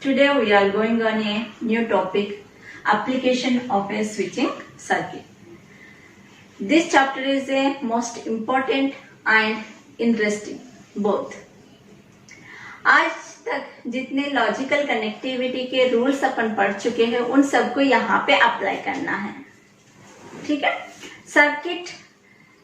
Today we are going on a new topic, application of a switching circuit. This chapter is a most important and interesting both. आज तक जितने logical connectivity के rules अपन पढ़ चुके हैं उन सबको यहाँ पे अप्लाई करना है. ठीक है. सर्किट,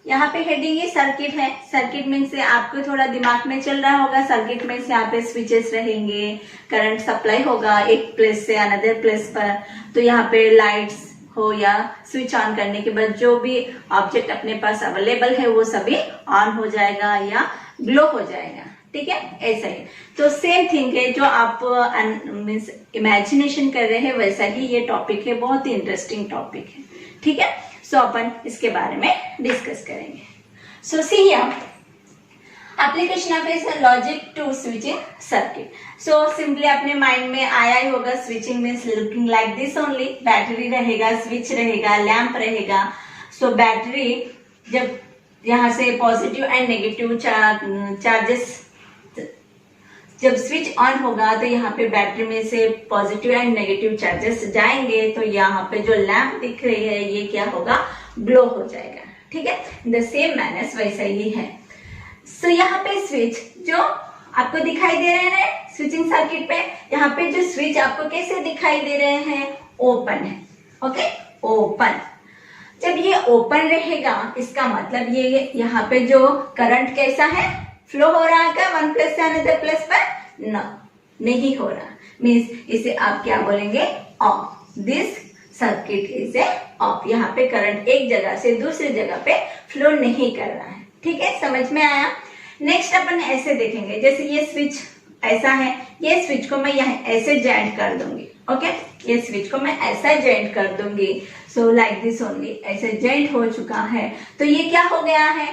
यहाँ पे हेडिंग ही सर्किट है. सर्किट मीन्स से आपको थोड़ा दिमाग में चल रहा होगा. सर्किट मीन्स यहाँ पे स्विचेस रहेंगे, करंट सप्लाई होगा एक प्लेस से अनदर प्लेस पर. तो यहाँ पे लाइट्स हो या स्विच ऑन करने के बाद जो भी ऑब्जेक्ट अपने पास अवेलेबल है वो सभी ऑन हो जाएगा या ग्लो हो जाएगा. ठीक है, ऐसा ही. तो सेम थिंग है, जो आप मीन्स इमेजिनेशन कर रहे हैं वैसा ही ये टॉपिक है. बहुत ही इंटरेस्टिंग टॉपिक है. ठीक है. सो अपन इसके बारे में डिस्कस करेंगे. So see here, application of a logic to switching circuit. So simply अपने माइंड में आया ही होगा, switching means looking like this only. Battery रहेगा, स्विच रहेगा, लैंप रहेगा. सो बैटरी जब यहाँ से पॉजिटिव एंड नेगेटिव चार्जेस जब स्विच ऑन होगा तो यहाँ पे बैटरी में से पॉजिटिव एंड नेगेटिव चार्जेस जाएंगे. तो यहाँ पे जो लैंप दिख रही है ये क्या होगा, ग्लो हो जाएगा. ठीक है. द सेम मैनर्स वैसा ही है. सो यहाँ पे स्विच जो आपको दिखाई दे रहे हैं स्विचिंग सर्किट पे, यहाँ पे जो स्विच आपको कैसे दिखाई दे रहे हैं, ओपन है. Okay, open. जब ये ओपन रहेगा इसका मतलब ये यहाँ पे जो करंट कैसा है, फ्लो हो रहा है क्या वन प्लेस से अनदर प्लेस पर? नो, नहीं हो रहा. मीन्स इसे आप क्या बोलेंगे, of. This circuit is a of. यहाँ पे करंट एक जगह से दूसरी जगह पे फ्लो नहीं कर रहा है. ठीक है, समझ में आया. नेक्स्ट अपन ऐसे देखेंगे, जैसे ये स्विच ऐसा है, ये स्विच को मैं यहाँ ऐसे जॉइंट कर दूंगी. ओके, ये स्विच को मैं ऐसा जॉइंट कर दूंगी. सो लाइक दिस ओनली, ऐसे जॉइंट हो चुका है. तो ये क्या हो गया है,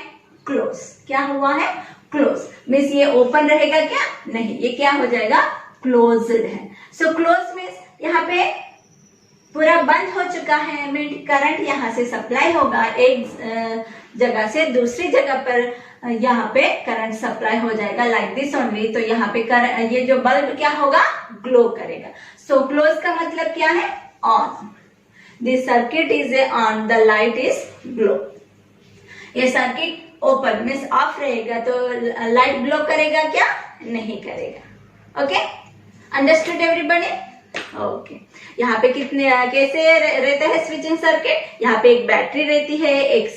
क्लोज. क्या हुआ है, क्लोज. मीन्स ये ओपन रहेगा क्या, नहीं, ये क्या हो जाएगा, क्लोज्ड है. सो क्लोज मीन्स यहाँ पे पूरा बंद हो चुका है. मीन्स करंट यहाँ से सप्लाई होगा एक जगह से दूसरी जगह पर. यहाँ पे करंट सप्लाई हो जाएगा लाइक दिस ओनली. तो यहाँ पे ये जो बल्ब क्या होगा, ग्लो करेगा. सो क्लोज का मतलब क्या है, on. This circuit is a on, the light is glow. ये सर्किट ओपन मीन्स ऑफ रहेगा तो लाइट ग्लो करेगा क्या, नहीं करेगा. Okay, understood everybody. ओके, यहाँ पे कितने कैसे रहता है स्विचिंग सर्किट. यहाँ पे एक बैटरी रहती है, एक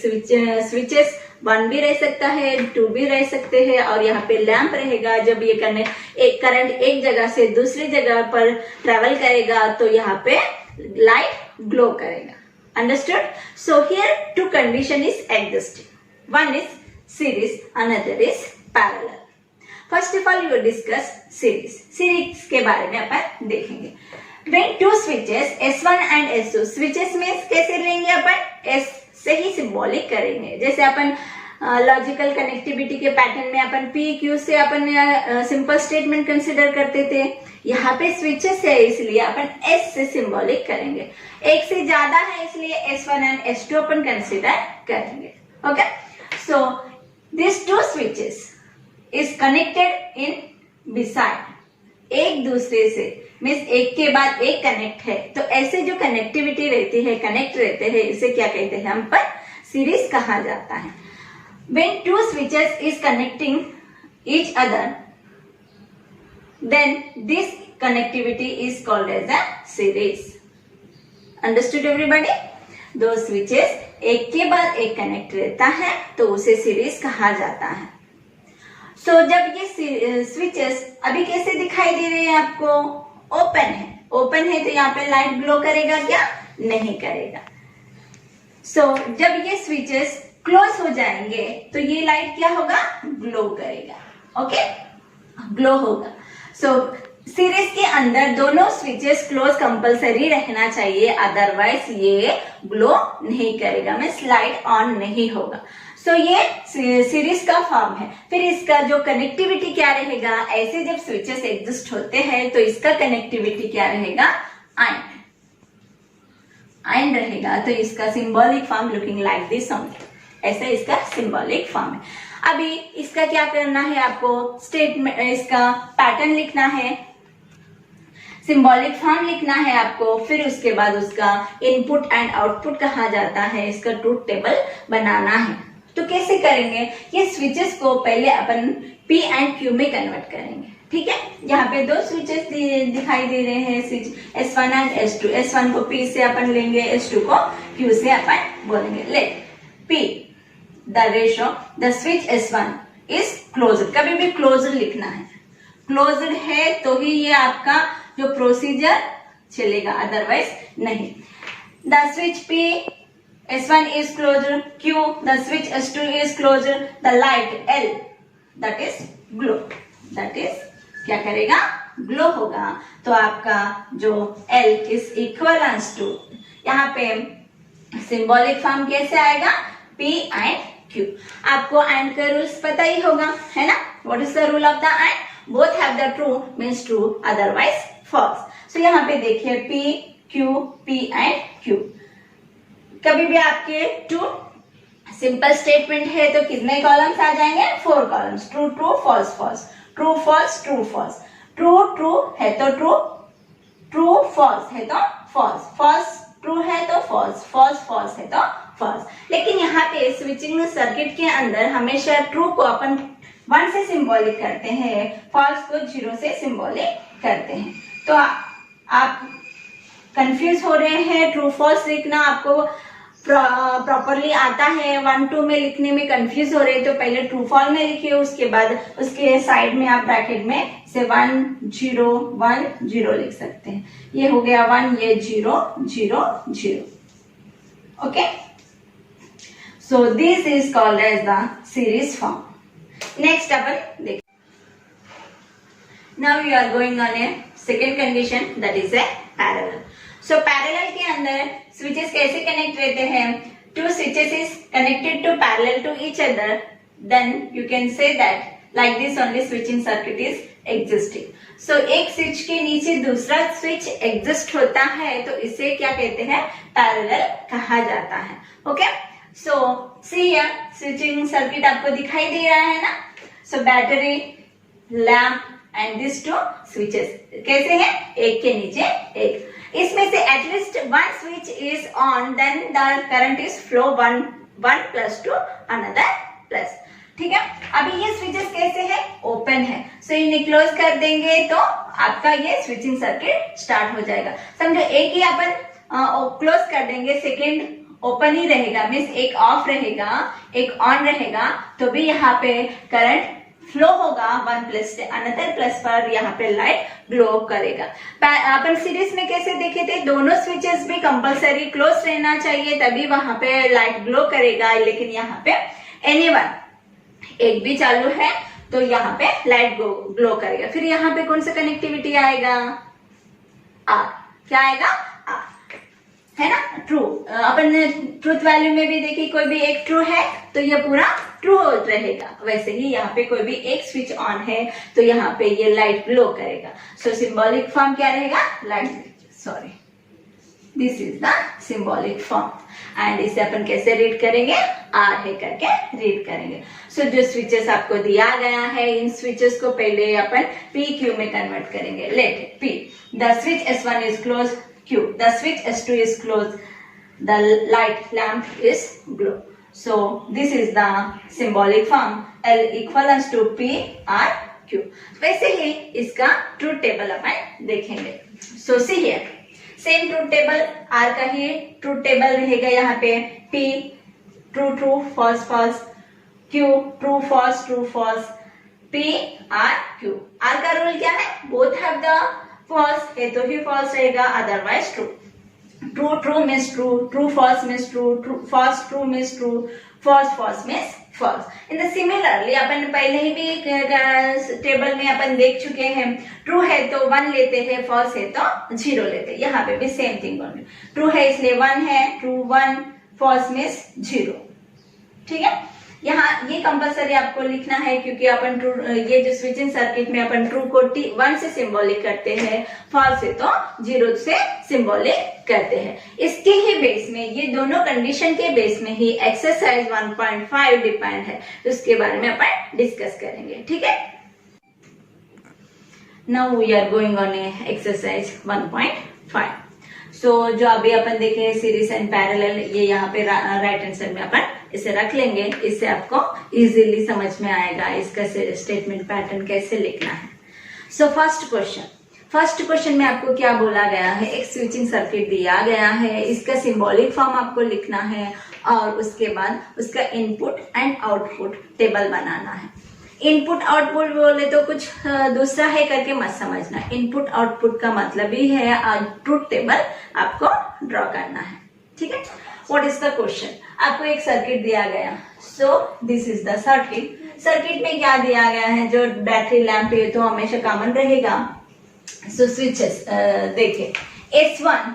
स्विचेस 1 भी रह सकता है, 2 भी रह सकते हैं, और यहाँ पे लैंप रहेगा. जब ये करंट एक जगह से दूसरी जगह पर ट्रेवल करेगा तो यहाँ पे लाइट ग्लो करेगा. Understood. So here 2 condition is existing. One is series, another is parallel. First of all, you will discuss series. Series के बारे में अपन देखेंगे. When 2 switches S1 and S2, switches में कैसे लेंगे अपन, S से ही सिंबॉलिक करेंगे. जैसे अपन लॉजिकल कनेक्टिविटी के पैटर्न में अपन P Q से अपन सिंपल स्टेटमेंट कंसिडर करते थे. यहाँ पे स्विचेस है इसलिए अपन S से सिंबॉलिक करेंगे. एक से ज्यादा है इसलिए S1 and S2 upon consider करेंगे. Okay. So these 2 switches is connected in beside, एक दूसरे से मीन्स एक के बाद एक कनेक्ट है. तो ऐसे जो कनेक्टिविटी रहती है, कनेक्ट रहते हैं, इसे क्या कहते हैं, हम पर सीरीज कहा जाता है. When 2 switches is connecting each other, then this connectivity is called as a series. Understood everybody? 2 switches एक के बाद एक कनेक्ट रहता है तो उसे सीरीज कहा जाता है. सो जब ये स्विचेस अभी कैसे दिखाई दे रहे हैं आपको, ओपन है. ओपन है तो यहाँ पे लाइट ग्लो करेगा क्या, नहीं करेगा. सो जब ये स्विचेस क्लोज हो जाएंगे तो ये लाइट क्या होगा, ग्लो करेगा. ओके, ग्लो होगा. सो सीरीज के अंदर दोनों स्विचेस क्लोज कंपलसरी रहना चाहिए, अदरवाइज ये ग्लो नहीं करेगा, मीन्स लाइट ऑन नहीं होगा. सो ये सीरीज का फॉर्म है. फिर इसका जो कनेक्टिविटी क्या रहेगा, ऐसे जब स्विचेस एग्जिस्ट होते हैं तो इसका कनेक्टिविटी क्या रहेगा, आयन. आयन रहेगा. तो इसका symbolic form looking like this only. ऐसा इसका सिंबॉलिक फॉर्म है. अभी इसका क्या करना है, आपको स्टेटमेंट, इसका पैटर्न लिखना है. सिंबॉलिक फॉर्म लिखना है आपको, फिर उसके बाद उसका इनपुट एंड आउटपुट कहा जाता है, इसका ट्रूथ टेबल बनाना है। तो कैसे करेंगे, ये स्विचेस को पहले अपन P एंड Q में कन्वर्ट करेंगे। ठीक है, यहाँ पे दो स्विचेस दिखाई दे रहे हैं, switch S1 and S2। S1 को P से अपन लेंगे, S2 को Q से अपन बोलेंगे। Let P the ratio the switch S1 is closed, कभी भी क्लोज्ड लिखना है, क्लोज्ड है तो ही ये आपका जो प्रोसीजर चलेगा, अदरवाइज नहीं। The switch P S1 is closed, Q the switch S2 is closed, the light L that is glow, that is क्या करेगा, ग्लो होगा। तो आपका जो L is equivalent to, यहाँ पे सिंबॉलिक फॉर्म कैसे आएगा, P and Q। आपको एंड का रूल्स पता ही होगा, है ना। What is the rule of the and, both have the true means true, otherwise false. So यहाँ पे देखिए P Q P and Q, कभी भी आपके टू सिंपल स्टेटमेंट है तो कितने कॉलम्स आ जाएंगे, 4 columns. True true false false, true false true false, true true है तो ट्रू, ट्रू फॉल्स है तो फॉल्स, फॉल्स ट्रू है तो फॉल्स, फॉल्स फॉल्स है तो फॉल्स। लेकिन यहाँ पे स्विचिंग सर्किट के अंदर हमेशा ट्रू को अपन 1 से सिंबॉलिक करते हैं, फॉल्स को 0 से सिंबॉलिक करते हैं। तो आप कंफ्यूज हो रहे हैं, ट्रू फॉल्स लिखना आपको प्रॉपरली आता है, 1 2 में लिखने में कंफ्यूज हो रहे हैं, तो पहले ट्रू फॉल में लिखिए, उसके बाद उसके साइड में आप ब्रैकेट में से 1 0 1 0 लिख सकते हैं। ये हो गया 1, ये 0 0 0। Okay, so this is called as the series form. Next अपन देख, now you are going on a second condition, that is a parallel. So parallel के अंदर स्विचेस कैसे कनेक्ट रहते हैं, two switches is connected to parallel to each other, then you can say that like this only switching circuit is existing. So एक switch के नीचे दूसरा switch exist होता है, तो इसे क्या कहते हैं, पैरेलल कहा जाता है। Okay, so see here switching circuit आपको दिखाई दे रहा है ना। So battery, lamp and this two switches कैसे हैं, एक के नीचे एक। इसमें से at least 1 switch is on, then the current is flow 1 plus to another plus. ठीक है, अभी ये स्विचेस कैसे है, ओपन है, सो इन्हें क्लोज कर देंगे तो आपका ये स्विचिंग सर्किट स्टार्ट हो जाएगा। समझो एक ही अपन क्लोज कर देंगे, सेकेंड ओपन ही रहेगा, मीन्स एक ऑफ रहेगा एक ऑन रहेगा, तो भी यहाँ पे करंट फ्लो होगा 1 प्लस से अनदर प्लस पर, यहाँ पे लाइट ग्लो करेगा। अपन सीरीज में कैसे देखे थे, दोनों स्विचेस भी कंपलसरी क्लोज रहना चाहिए, तभी वहां पे लाइट ग्लो करेगा। लेकिन यहाँ पे एनीवन एक भी चालू है तो यहाँ पे लाइट ग्लो करेगा। फिर यहाँ पे कौन सा कनेक्टिविटी आएगा, आर, क्या आएगा, आर, है ना, ट्रू। अपन ने ट्रूथ वैल्यू में भी देखी, कोई भी एक ट्रू है तो ये पूरा ट्रू रहेगा। वैसे ही यहाँ पे कोई भी एक स्विच ऑन है तो यहाँ पे ये लाइट ग्लो करेगा। सो सिंबॉलिक फॉर्म क्या रहेगा, light, sorry, this is the symbolic form. And इसे अपन कैसे रीड करेंगे, आर है करके रीड करेंगे। सो जो स्विचेस आपको दिया गया है, इन स्विचेस को पहले अपन पी क्यू में कन्वर्ट करेंगे। Let P the switch S1 is close, Q the switch S2 is closed, the light lamp is glow. So this is the symbolic form, L equivalent to P R Q। वैसे ही इसका truth table अपन देखेंगे। So see here, same truth table, R का ही truth table रहेगा। यहाँ पे P true true false false, Q true false true false, P R Q। R का rule क्या है, बोथ हैव द फॉल्स है तो ही फॉल्स रहेगा, otherwise true. True true means true, true false means true, true false true means true, false false means false. In the similarly अपन पहले ही भी टेबल में अपन देख चुके हैं, ट्रू है तो 1 लेते हैं, फॉल्स है तो 0 लेते हैं। यहाँ पे भी सेम थिंग होगी, ट्रू है इसलिए 1 है, ट्रू 1, फॉल्स मीन्स 0। ठीक है, यहाँ ये कंपलसरी आपको लिखना है, क्योंकि अपन ट्रू, ये जो स्विचिंग सर्किट में अपन ट्रू को 1 से सिंबॉलिक करते हैं, फॉल्स से तो 0 से सिंबॉलिक करते हैं। इसके ही बेस में, ये दोनों कंडीशन के बेस में ही एक्सरसाइज 1.5 डिपेंड है, तो उसके बारे में अपन डिस्कस करेंगे। ठीक है, now we are going on exercise 1.5. So जो अभी अपन देखे सीरीज एंड पैरेलल, ये यहाँ पे राइट हैंड साइड में अपन इसे रख लेंगे. इससे आपको इजीली समझ में आएगा इसका स्टेटमेंट पैटर्न कैसे लिखना है. सो फर्स्ट क्वेश्चन में आपको क्या बोला गया है, एक स्विचिंग सर्किट दिया गया है, इसका सिंबॉलिक फॉर्म आपको लिखना है और उसके बाद उसका इनपुट एंड आउटपुट टेबल बनाना है. इनपुट आउटपुट बोले तो कुछ दूसरा है करके मत समझना. इनपुट आउटपुट का मतलब ही है ट्रूथ टेबल आपको ड्रॉ करना है. ठीक है. What is the question? आपको एक सर्किट दिया गया. सो this is the circuit. Circuit में क्या दिया गया है, जो बैटरी लैंप है तो हमेशा कॉमन रहेगा. सो स्विचेस देखिए, S1,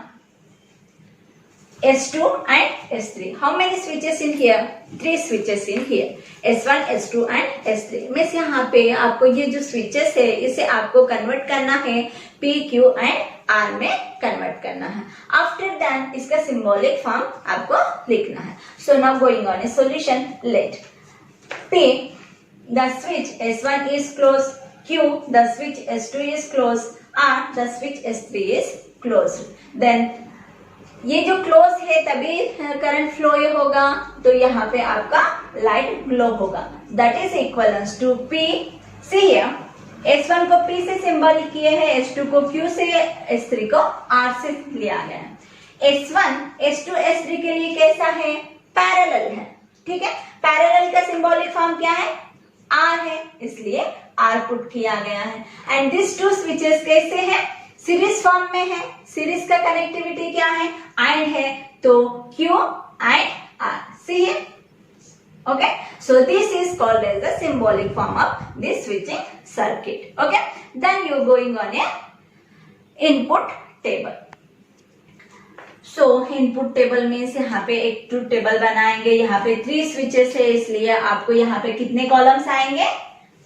S2 and S3. How many switches in here? 3 switches in here. S1, S2 and S3. Means यहाँ पे आपको ये जो switches है इसे आपको कन्वर्ट करना है P, Q and R में कन्वर्ट करना है. आफ्टर दैट इसका सिंबॉलिक फॉर्म आपको लिखना है. So now going on a solution. Let P, the switch S1 is closed. Q, the switch S2 is closed. R, the switch S3 is closed. Then ये जो close है तभी current flow होगा, तो यहाँ पे आपका लाइट ग्लो होगा. That is equivalence to P. See here, S1 को P से सिंबल किए हैं, S2 को Q से, S3 को R से लिया गया है. S1, S2, S3 के लिए कैसा है? पैरेलल है. ठीक है. पैरेलल का सिंबॉलिक फॉर्म क्या है? R है, इसलिए R पुट किया गया है. एंड दिस टू स्विचेस कैसे हैं? सीरीज फॉर्म में है. सीरीज का कनेक्टिविटी क्या है? एंड है, तो Q एंड R. सी है. Okay. So this is called as the symbolic form of this switching circuit. Okay. Then you going on a input table. सो इनपुट टेबल में यहाँ पे एक ट्रूथ टेबल बनाएंगे. यहाँ पे 3 स्विचेस है, इसलिए आपको यहाँ पे कितने कॉलम्स आएंगे,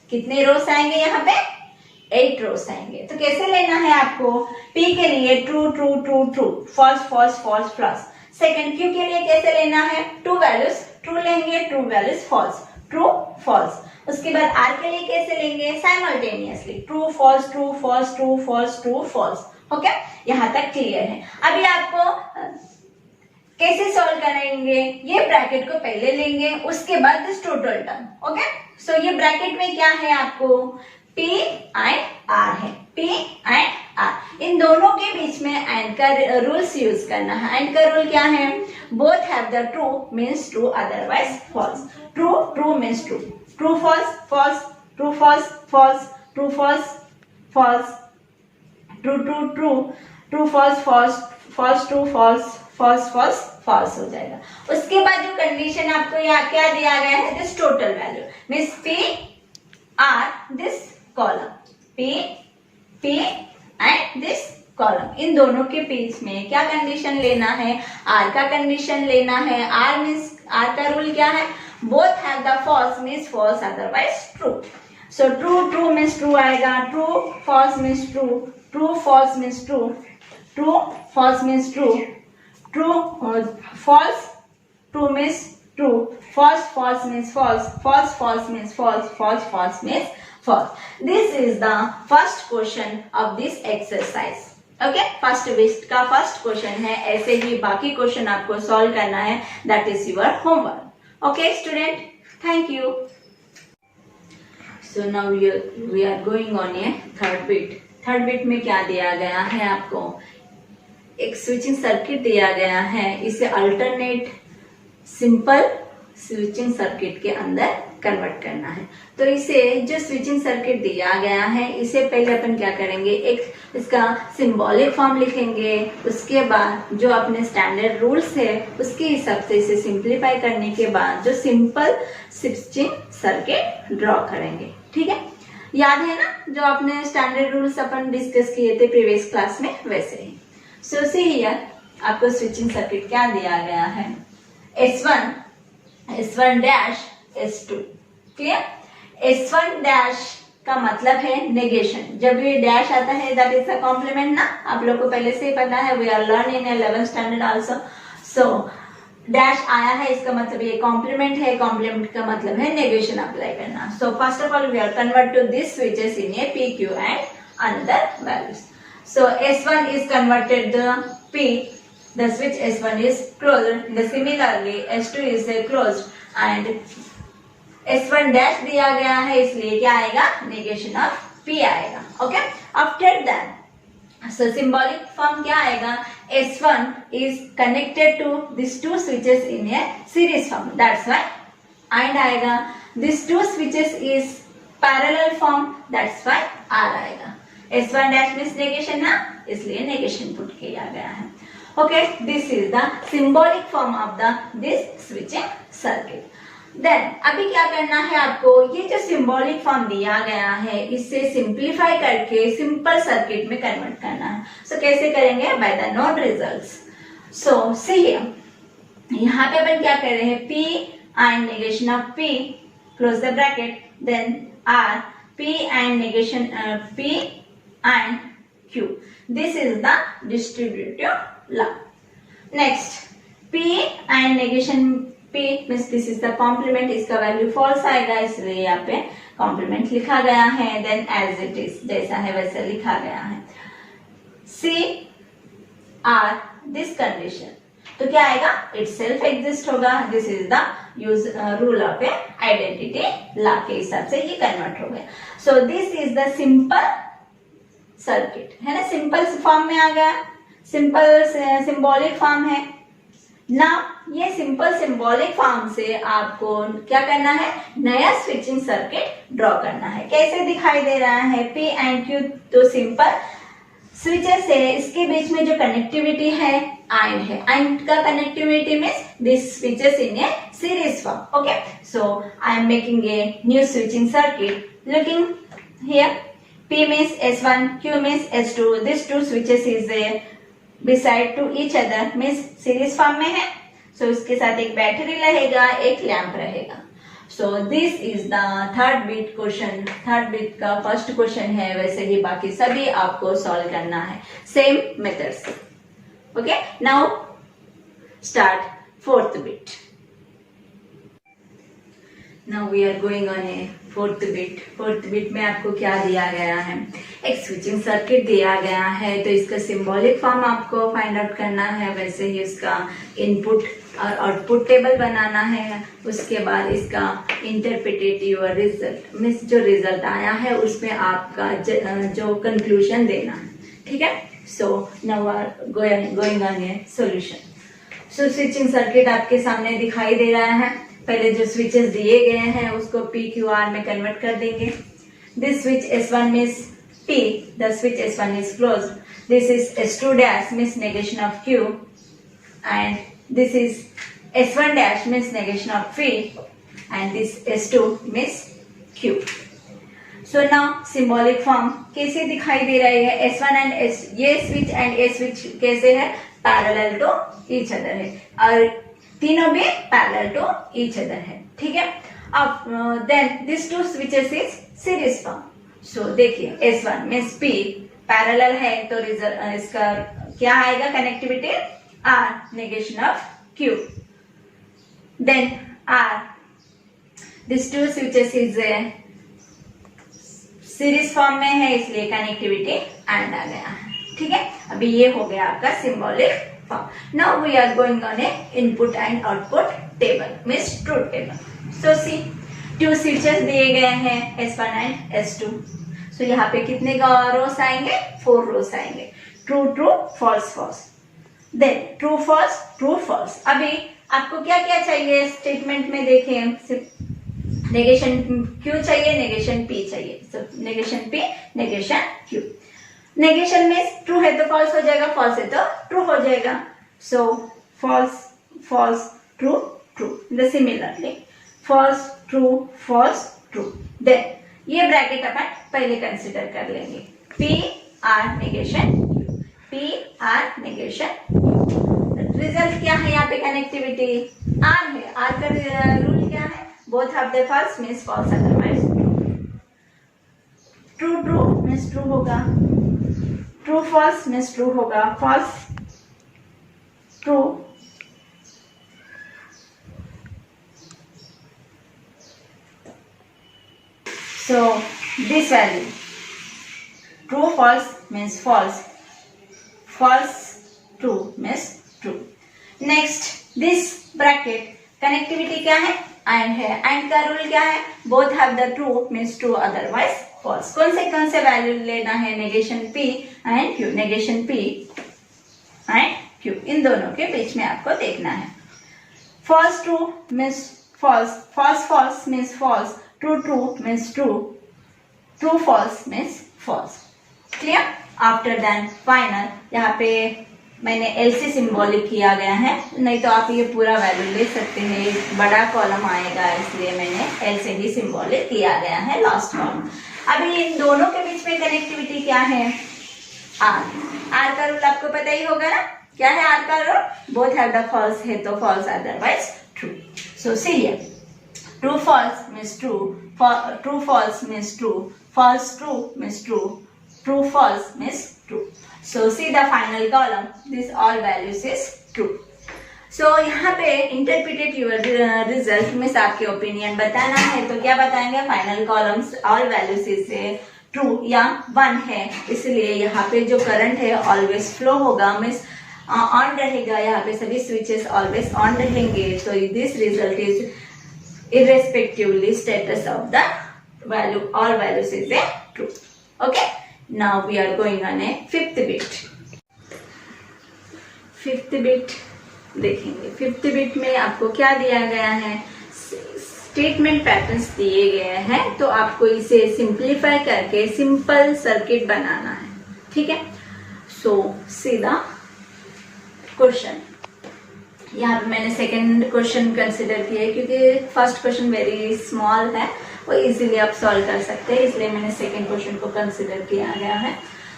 कितने रोस आएंगे? यहाँ पे 8 रोस आएंगे. तो कैसे लेना है आपको? P के लिए true true true true, false false false plus. Second Q के लिए कैसे लेना है? 2 वैल्यूज ट्रू लेंगे, 2 वैल्यूज फॉल्स, ट्रू फॉल्स. उसके बाद R के लिए कैसे लेंगे? Simultaneously true false true false true false true false. Okay. यहाँ तक क्लियर है. अभी आपको कैसे सॉल्व करेंगे? ये ब्रैकेट को पहले लेंगे, उसके बाद दिस टोटल टर्म. ओके. सो ये ब्रैकेट में क्या है आपको? P एंड R है. P एंड R, इन दोनों के बीच में एंड का रूल्स यूज करना है. एंड का रूल क्या है? Both have the true means true, otherwise false. True true means true, true false false, true false false, true false false, true true true, true false false, false true false, false false false हो जाएगा. उसके बाद जो condition आपको यहाँ क्या दिया गया है? This total value means P R, this column P and this column. इन दोनों के बीच में क्या कंडीशन लेना है? R का कंडीशन लेना है. R मीन्स R का रूल क्या है? Both have the false means false, otherwise true. So true true means true आएगा, true false means true, true false means true, true false means true, true false, true means true, false false means false, false false means false, false false means false. This is the first question of this exercise. Okay, first week का first question है. ऐसे ही बाकी question आपको solve करना है. That is your homework. Okay student, thank you. So now we are going on a third bit. Third bit में क्या दिया गया है आपको? एक स्विचिंग सर्किट दिया गया है. इसे अल्टरनेट सिंपल स्विचिंग सर्किट के अंदर कन्वर्ट करना है. तो इसे जो स्विचिंग सर्किट दिया गया है, इसे पहले अपन क्या करेंगे? एक इसका सिंबॉलिक फॉर्म लिखेंगे. उसके बाद जो अपने स्टैंडर्ड रूल्स है उसके हिसाब से इसे सिंप्लीफाई करने के बाद जो सिंपल स्विचिंग सर्किट ड्रॉ करेंगे. ठीक है. याद है ना जो अपने स्टैंडर्ड रूल्स अपन डिस्कस किए थे प्रीवियस क्लास में, वैसे ही. सो सी हियर, आपको स्विचिंग सर्किट क्या दिया गया है? S1, S1 dash, S2. Clear? S1 dash का मतलब है नेगेशन. जब ये डैश आता है दैट इज अ कॉम्प्लीमेंट ना, आप लोग को पहले से ही पता है. We are learn in 11th standard also. So dash आया है इसका मतलब ये कॉम्प्लीमेंट है. कॉम्प्लीमेंट का मतलब है नेगेशन अप्लाई करना. So first of all we are convert to this switches in a P, Q and another values. So S1 is converted the P, the switch S1 is closed. The similarly S2 is closed and S1 dash दिया गया है इसलिए क्या आएगा, negation of P आएगा. Okay, after that so symbolic form क्या आएगा, S1 is connected to these two switches in a series form, that's why AND आएगा. These two switches is parallel form, that's why R आएगा. S1 dash means negation ना, इसलिए negation put किया गया है. Okay, this is the symbolic form of the this switching circuit. Then अभी क्या करना है आपको, ये जो सिंबॉलिक फॉर्म दिया गया है इसे सिंप्लीफाई करके सिंपल सर्किट में कन्वर्ट करना है. सो कैसे करेंगे, by the known results. So see here, यहाँ पे अपन क्या कर रहे हैं, P and negation of P, close the bracket, then R, P and negation P and Q. This is the distributive law. Next, P and negation P means this is the complement, इसका value false आएगा इसलिए यहाँ पे complement लिखा गया है. Then as it is, जैसा है वैसा लिखा गया है. C R this condition, तो क्या आएगा, itself exist होगा. This is the use rule of a identity law के हिसाब से ये convert हो गया. So this is the simple circuit है ना, सिंपल फॉर्म में आ गया, सिंपल सिंबॉलिक फॉर्म है ना. ये सिंपल सिंबॉलिक फॉर्म से आपको क्या करना है, नया स्विचिंग सर्किट ड्रॉ करना है. कैसे दिखाई दे रहा है, P एंड Q तो सिंपल स्विचेस है, इसके बीच में जो कनेक्टिविटी है AND है. AND का connectivity means this switches in A series form. Okay, so I am making a new switching circuit. Looking here, P means S1, Q means S2. These two switches is beside to each other, means series form में है. So इसके साथ एक battery रहेगा, एक lamp रहेगा. So this is the third bit question. Third bit का first question है, वैसे ही बाकी सभी आपको सॉल्व करना है सेम मेथड से. Okay, now start fourth bit. Now we are going on a fourth bit. Fourth bit में आपको क्या दिया गया है, एक स्विचिंग सर्किट दिया गया है, तो इसका सिंबॉलिक फॉर्म आपको फाइंड आउट करना है. वैसे ही इसका इनपुट और आउटपुट टेबल बनाना है. उसके बाद इसका इंटरप्रिटेटिव और रिजल्ट मीन्स जो रिजल्ट आया है उसमें आपका जो कंक्लूजन देना है. ठीक है, so now are going on a solution. So switching circuit आपके सामने दिखाई दे रहा है. पहले जो स्विचेस दिए गए हैं उसको PQR में कन्वर्ट कर देंगे. This switch S1 means P, the switch S1 is close. This is S2 dash means negation of Q and this is S1 dash means negation of P and this S2 means Q. So now symbolic form कैसे दिखाई दे रही है, S1 and S, ये switch and ये switch कैसे है, parallel to each other है और तीनों भी पैरेलल टू ईच अदर है. ठीक है, अब then this two switches is series form. So देखिए S1 मीन्स P पैरेलल है तो इसका क्या आएगा, connectivity R, negation of Q. Then R, this two switches is series form में है इसलिए कनेक्टिविटी AND आ गया है. ठीक है, अभी ये हो गया आपका symbolic. Now we are going on a input and output table, means truth table. So see, two switches दिए गए हैं S1 and S2. So यहाँ पे कितने रोस आएंगे, 4 रोस आएंगे. True true, false false. Then true false, true false. अभी आपको क्या क्या चाहिए स्टेटमेंट में देखें, नेगेशन Q चाहिए, नेगेशन P चाहिए. So negation P, negation Q. Negation में ट्रू है तो फॉल्स हो जाएगा, फॉल्स है तो ट्रू हो जाएगा. So false false true true. The similarly false true false true. Then ये ब्रैकेट अपन पहले कंसिडर कर लेंगे. P R negation Q, P R negation Q. Result क्या है, यहाँ पे कनेक्टिविटी R है. R का रूल क्या है, both of the false means false, otherwise true true means true होगा, ट्रू फॉल्स मीन्स ट्रू होगा, false true. So this value true false means false, false true means true. Next this bracket connectivity क्या है, and है, and का rule क्या है, both have the true means true otherwise false. कौन से value लेना है, negation P and Q, negation P and Q, इन दोनों के बीच में आपको देखना है। False true means false, false false means false, true true means true, true false means false. Clear? After then final, यहाँ पे मैंने एल से सिंबॉलिक किया गया है, नहीं तो आप ये पूरा वैल्यू ले सकते हैं, बड़ा कॉलम आएगा इसलिए मैंने एल से ही सिंबॉलिक किया गया है लास्ट कॉलम। अभी इन दोनों के बीच में कनेक्टिविटी क्या है, आर, आर का रूल आपको पता ही होगा ना, क्या है आर का rule, both have the false है तो false otherwise true. So see here, true false means true, true false means true, false true means true, true false means true. So see the final column, this all values is true. So यहाँ पे interpret your result means आपके opinion बताना है, तो क्या बताएंगे, final columns all values is true या 1 है, इसलिए यहाँ पे जो करंट है ऑलवेज फ्लो होगा, मीन्स ऑन रहेगा, यहाँ पे सभी स्विचेस ऑलवेज ऑन रहेंगे, तो this result is irrespectively status of the value, all values is true. Okay. Now we are going on a fifth bit. Fifth bit देखेंगे। Fifth bit में आपको क्या दिया गया है, स्टेटमेंट पैटर्न्स दिए गए हैं, तो आपको इसे सिंप्लीफाई करके सिंपल सर्किट बनाना है। ठीक है, सो सीधा क्वेश्चन, यहाँ पे मैंने सेकंड क्वेश्चन कंसिडर किया है क्योंकि फर्स्ट क्वेश्चन वेरी स्मॉल है, वो इजीली आप सॉल्व कर सकते हैं, इसलिए मैंने सेकंड क्वेश्चन को कंसिडर किया गया है।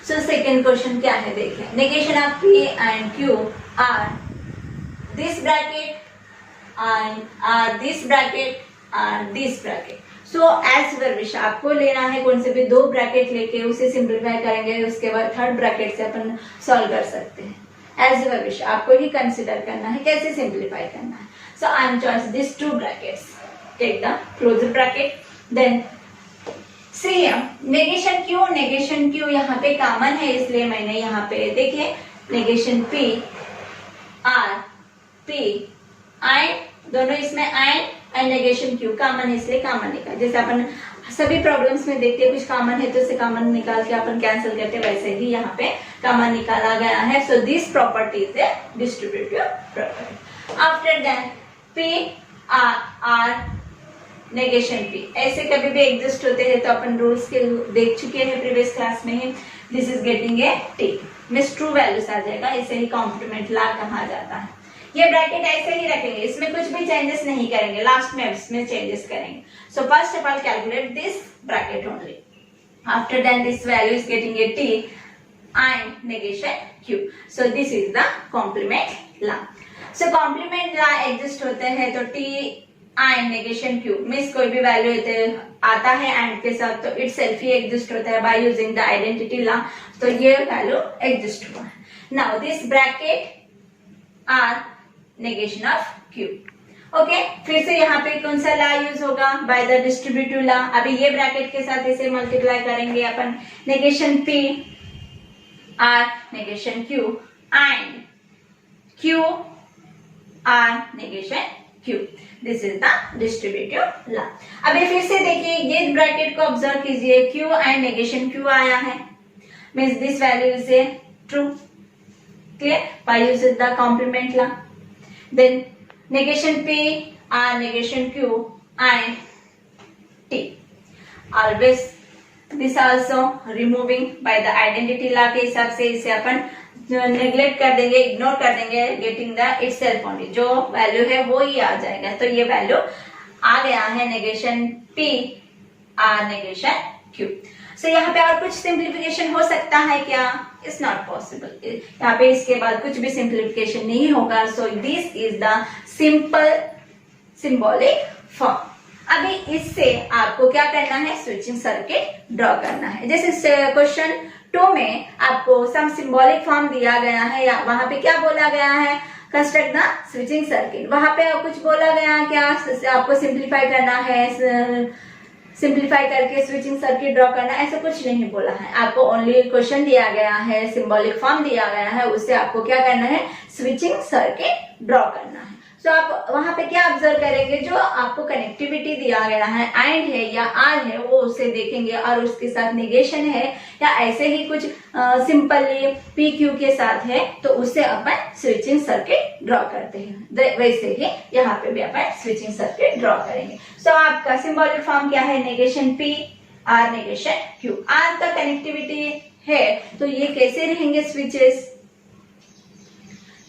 सो सेकंड क्वेश्चन क्या है, देखिए, negation of P and Q or this bracket and or this bracket and this bracket. So as your wish, आपको लेना है कौन से भी दो ब्रैकेट लेके उसे सिंप्लीफाई करेंगे, उसके बाद थर्ड ब्रैकेट से अपन सॉल्व कर सकते हैं। एज यूर विश, आपको ही कंसिडर करना है कैसे सिंप्लीफाई करना है। So I am choice this two brackets, take the closure bracket, then see negation Q यहाँ पे कॉमन है, इसलिए मैंने यहाँ पे देखिए negation P R P and दोनों इसमें एंड नेगेशन क्यू कॉमन है, इसलिए कॉमन निकाल, जैसे अपन सभी प्रॉब्लम्स में देखते हैं कुछ कॉमन है तो उसे कॉमन निकाल के अपन कैंसिल करते हैं, वैसे ही यहाँ पे कॉमन निकाला गया है। So this property is a distributive property. After that P or negation P, ऐसे कभी भी एग्जिस्ट होते हैं तो अपन रूल्स के देख चुके हैं प्रीवियस क्लास में ही। This is getting a T means true values आ जाएगा, इसे ही कॉम्प्लीमेंट ला कहा जाता है। ये ब्रैकेट ऐसे ही रखेंगे, इसमें कुछ भी चेंजेस नहीं करेंगे, लास्ट में इसमें चेंजेस करेंगे। So first of all calculate this bracket only, after that this value is getting a T and negation Q. So this is the complement law. So complement law exist होते हैं तो T and negation Q means कोई भी value आता है and के साथ तो इट सेल्फ ही एग्जिस्ट होता है by using the identity law, तो ये वैल्यू एग्जिस्ट हुआ है। Now this bracket R negation of Q. Okay, फिर से यहाँ पे कौन सा लॉ यूज होगा, बाय द डिस्ट्रीब्यूटिव लॉ। अभी ये ब्रैकेट के साथ इसे मल्टीप्लाई करेंगे अपन, negation P are negation Q and Q R negation Q, this is the distributive law. अभी फिर से देखिए ये ब्रैकेट को ऑब्जर्व कीजिए, क्यू एंड नेगेशन क्यू आया है, means this value is a true, clear, by using the complement law. Then negation P are negation Q and T, always this also removing by the identity law के हिसाब से इसे अपन neglect कर देंगे, ignore कर देंगे, गेटिंग द इटसेल्फ ओनली, जो value है वो ही आ जाएगा। तो ये वैल्यू आ गया है negation P are negation Q. So यहाँ पे और कुछ सिंप्लीफिकेशन हो सकता है क्या, इट्स नॉट पॉसिबल, यहाँ पे इसके बाद कुछ भी सिंप्लीफिकेशन नहीं होगा। सो this is the simple symbolic form. अभी इससे आपको क्या करना है, स्विचिंग सर्किट ड्रॉ करना है। जैसे क्वेश्चन 2 में आपको सम सिंबॉलिक फॉर्म दिया गया है, या वहां पे क्या बोला गया है, कंस्ट्रक्ट द स्विचिंग सर्किट। वहां पे कुछ बोला गया क्या, आपको सिंप्लीफाई करना है सिंप्लीफाई करके स्विचिंग सर्किट ड्रॉ करना, ऐसा कुछ नहीं बोला है। आपको ओनली क्वेश्चन दिया गया है, सिंबॉलिक फॉर्म दिया गया है, उससे आपको क्या करना है, स्विचिंग सर्किट ड्रॉ करना है। तो आप वहां पे क्या ऑब्जर्व करेंगे, जो आपको कनेक्टिविटी दिया गया है, एंड है या आर है, वो उसे देखेंगे और उसके साथ नेगेशन है या ऐसे ही कुछ सिंपली पी क्यू के साथ है, तो उससे अपन स्विचिंग सर्किट ड्रॉ करते हैं। वैसे ही यहाँ पे भी अपन स्विचिंग सर्किट ड्रॉ करेंगे। सो आपका सिंबॉलिक फॉर्म क्या है, negation P, are negation Q. Or का कनेक्टिविटी है तो ये कैसे रहेंगे स्विचेस,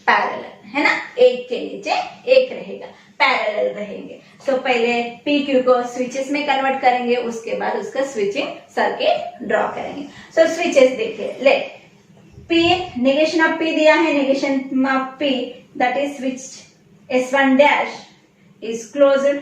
पैरेलल है ना, एक के नीचे एक रहेगा, पैरेलल रहेंगे। सो पहले पी क्यू को स्विचेस में कन्वर्ट करेंगे, उसके बाद उसका स्विचिंग सर्किट ड्रॉ करेंगे। सो स्विचेस देखिए, ले पी, नेगेशन ऑफ पी दिया है, negation of P that is switch S1 dash is closed,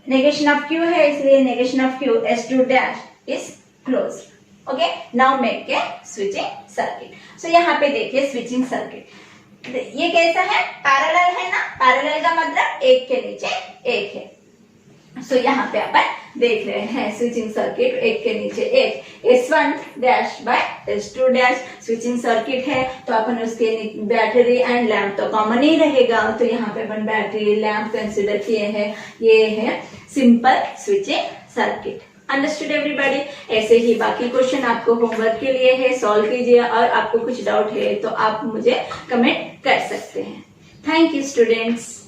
negation of Q है इसलिए negation of Q S2 dash is closed. Okay, now make a switching circuit. So यहाँ पे देखिए switching circuit, ये कैसा है, पैरेलल है ना, पैरेलल का मतलब एक के नीचे एक है। सो यहाँ पे अपन देख रहे हैं स्विचिंग सर्किट एक के नीचे एक, S1 dash by S2 dash switching circuit है, तो अपन उसके बैटरी एंड लैंप तो कॉमन ही रहेगा, तो यहाँ पे अपन बैटरी लैंप कंसिडर किए हैं। ये है simple switching circuit. Understood everybody. ऐसे ही बाकी क्वेश्चन आपको होमवर्क के लिए है, सॉल्व कीजिए, और आपको कुछ डाउट है तो आप मुझे कमेंट कर सकते हैं। Thank you students.